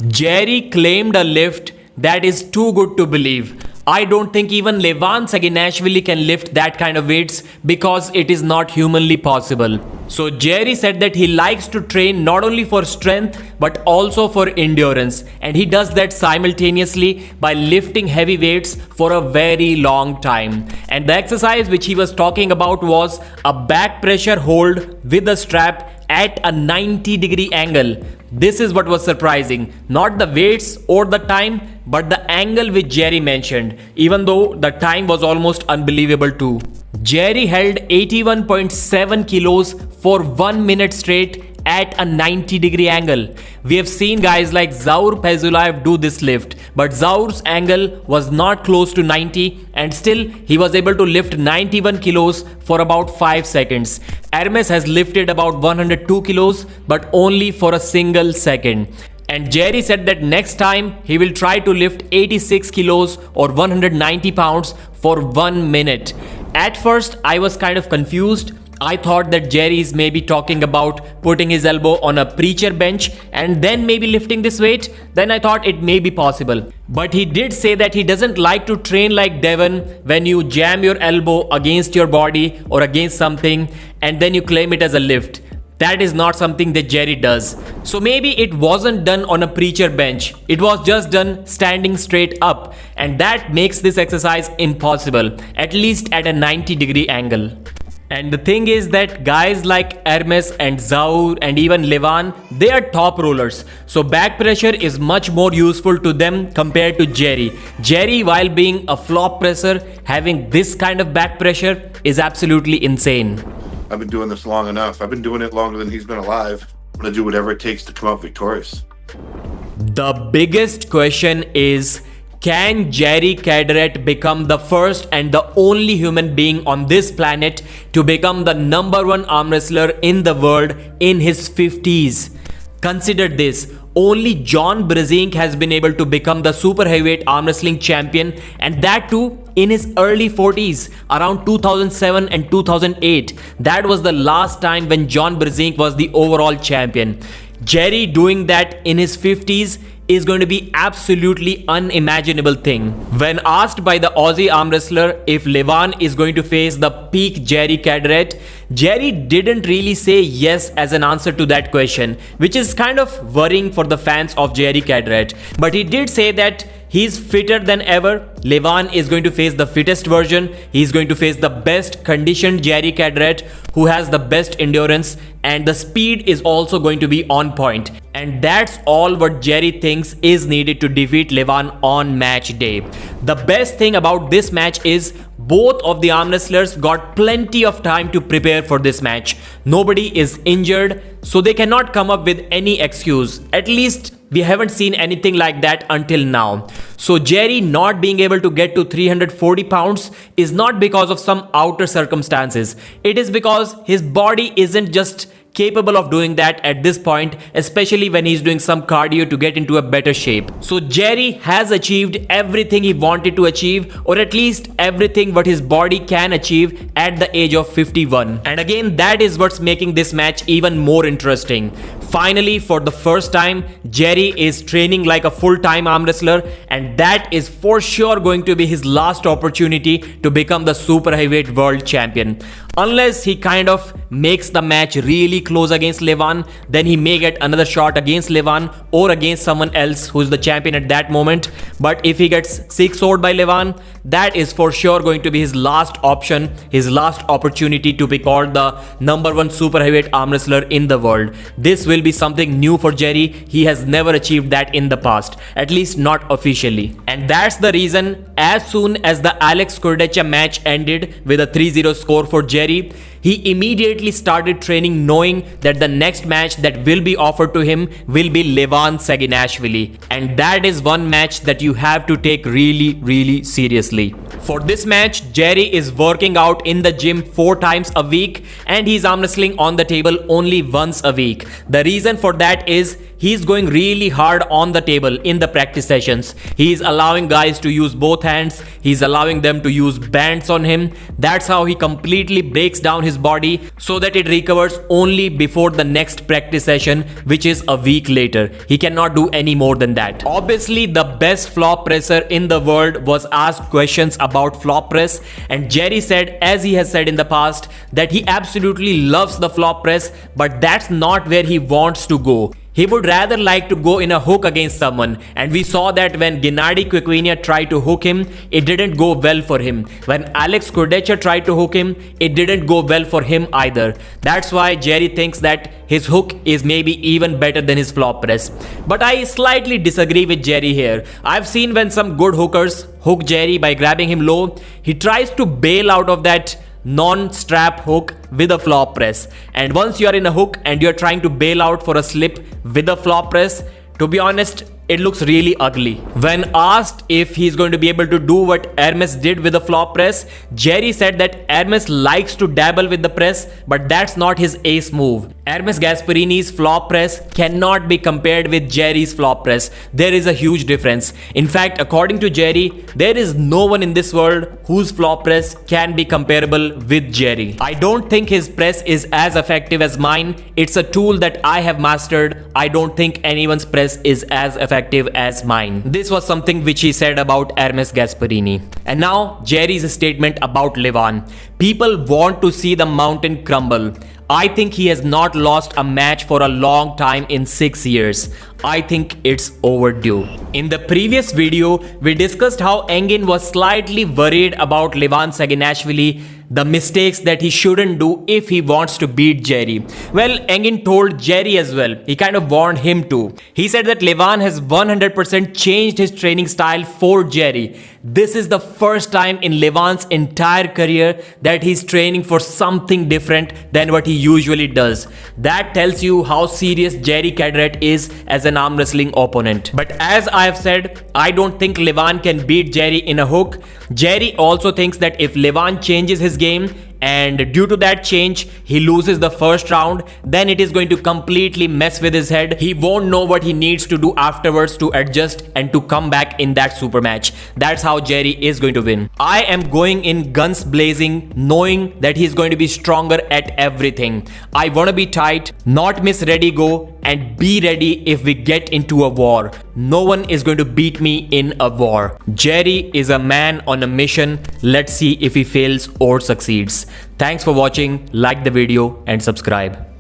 Jerry claimed a lift that is too good to believe. I don't think even Levan Saginashvili can lift that kind of weights because it is not humanly possible. So Jerry said that he likes to train not only for strength but also for endurance, and he does that simultaneously by lifting heavy weights for a very long time. And the exercise which he was talking about was a back pressure hold with a strap at a 90-degree angle. This is what was surprising, not the weights or the time, but the angle which Jerry mentioned, even though the time was almost unbelievable too. Jerry held 81.7 kilos for 1 minute straight at a 90-degree angle. We have seen guys like Zaur Pezulaev do this lift, but Zaur's angle was not close to 90 and still he was able to lift 91 kilos for about 5 seconds. ARMWRESTLING has lifted about 102 kilos but only for a single second. And Jerry said that next time he will try to lift 86 kilos or 190 pounds for 1 minute. At first I was kind of confused. I thought that Jerry is maybe talking about putting his elbow on a preacher bench and then maybe lifting this weight. Then I thought it may be possible. But he did say that he doesn't like to train like Levan, when you jam your elbow against your body or against something and then you claim it as a lift. That is not something that Jerry does. So maybe it wasn't done on a preacher bench. It was just done standing straight up, and that makes this exercise impossible, at least at a 90-degree angle. And the thing is that guys like ARMWRESTLING and Zaur and even Levan, they are top rollers. So back pressure is much more useful to them compared to Jerry. Jerry, while being a flop presser, having this kind of back pressure is absolutely insane. I've been doing this long enough. I've been doing it longer than he's been alive. I'm gonna do whatever it takes to come out victorious. The biggest question is, can Jerry Cadorette'S become the first and the only human being on this planet to become the #1 arm wrestler in the world in his 50s? Consider this. Only John Brzezinski has been able to become the super heavyweight arm wrestling champion, and that too in his early 40s, around 2007 and 2008. That was the last time when John Brzezinski was the overall champion. Jerry doing that in his 50s is going to be absolutely unimaginable thing. When asked by the Aussie arm wrestler if Levan is going to face the peak Jerry Cadorette's, Jerry didn't really say yes as an answer to that question, which is kind of worrying for the fans of Jerry Cadorette's. But he did say that he's fitter than ever. Levan is going to face the fittest version. He's going to face the best conditioned Jerry Cadorette's, who has the best endurance, and the speed is also going to be on point. And that's all what Jerry thinks is needed to defeat Levan on match day. The best thing about this match is both of the arm wrestlers got plenty of time to prepare for this match. Nobody is injured, so they cannot come up with any excuse. At least we haven't seen anything like that until now. So Jerry not being able to get to 340 pounds is not because of some outer circumstances. It is because his body isn't just capable of doing that at this point, especially when he's doing some cardio to get into a better shape. So Jerry has achieved everything he wanted to achieve, or at least everything what his body can achieve at the age of 51. And again, that is what's making this match even more interesting. Finally, for the first time, Jerry is training like a full-time arm wrestler, and that is for sure going to be his last opportunity to become the super heavyweight world champion. Unless he kind of makes the match really close against Levan, then he may get another shot against Levan or against someone else who's the champion at that moment. But if he gets 6-0'd by Levan, that is for sure going to be his last option, his last opportunity to be called the #1 super heavyweight arm wrestler in the world. This will be something new for Jerry. He has never achieved that in the past, at least not officially. And that's the reason, as soon as the Alex Cadorette'S match ended with a 3-0 score for Jerry, he immediately started training knowing that the next match that will be offered to him will be Levan Saginashvili. And that is one match that you have to take really seriously. For this match, Jerry is working out in the gym 4 times a week, and he's arm wrestling on the table only once a week. The reason for that is he's going really hard on the table in the practice sessions. He's allowing guys to use both hands. He's allowing them to use bands on him. That's how he completely breaks down his his body so that it recovers only before the next practice session, which is a week later. He cannot do any more than that. Obviously, the best flop presser in the world was asked questions about flop press, and Jerry said, as he has said in the past, that he absolutely loves the flop press, but that's not where he wants to go. He would rather like to go in a hook against someone, and we saw that when Gennady Kukhvenia tried to hook him, it didn't go well for him. When Alex Kudecha tried to hook him, it didn't go well for him either. That's why Jerry thinks that his hook is maybe even better than his flop press. But I slightly disagree with Jerry here. I've seen when some good hookers hook Jerry by grabbing him low, he tries to bail out of that non-strap hook with a flop press. And once you are in a hook and you're trying to bail out for a slip with a flop press, to be honest, it looks really ugly. When asked if he's going to be able to do what Hermes did with the flop press, Jerry said that Hermes likes to dabble with the press, but that's not his ace move. Hermes Gasparini's flop press cannot be compared with Jerry's flop press. There is a huge difference. In fact, according to Jerry, there is no one in this world whose flop press can be comparable with Jerry. I don't think his press is as effective as mine. It's a tool that I have mastered. I don't think anyone's press is as effective as mine. This was something which he said about Hermes Gasparini. And now Jerry's statement about Levan. People want to see the mountain crumble. I think he has not lost a match for a long time in 6 years. I think it's overdue. In the previous video, we discussed how Engin was slightly worried about Levan Saginashvili, the mistakes that he shouldn't do if he wants to beat Jerry. Well, Engin told Jerry as well. He kind of warned him too. He said that Levan has 100% changed his training style for Jerry. This is the first time in Levan's entire career that he's training for something different than what he usually does. That tells you how serious Jerry Cadorette's is as an arm wrestling opponent. But as I have said, I don't think Levan can beat Jerry in a hook. Jerry also thinks that if Levan changes his game and due to that change he loses the first round, then it is going to completely mess with his head. He won't know what he needs to do afterwards to adjust and to come back in that super match. That's how Jerry is going to win. I am going in guns blazing, knowing that he's going to be stronger at everything. I want to be tight, not miss ready go, and be ready if we get into a war. No one is going to beat me in a war. Jerry is a man on a mission. Let's see if he fails or succeeds. Thanks for watching. Like the video and subscribe.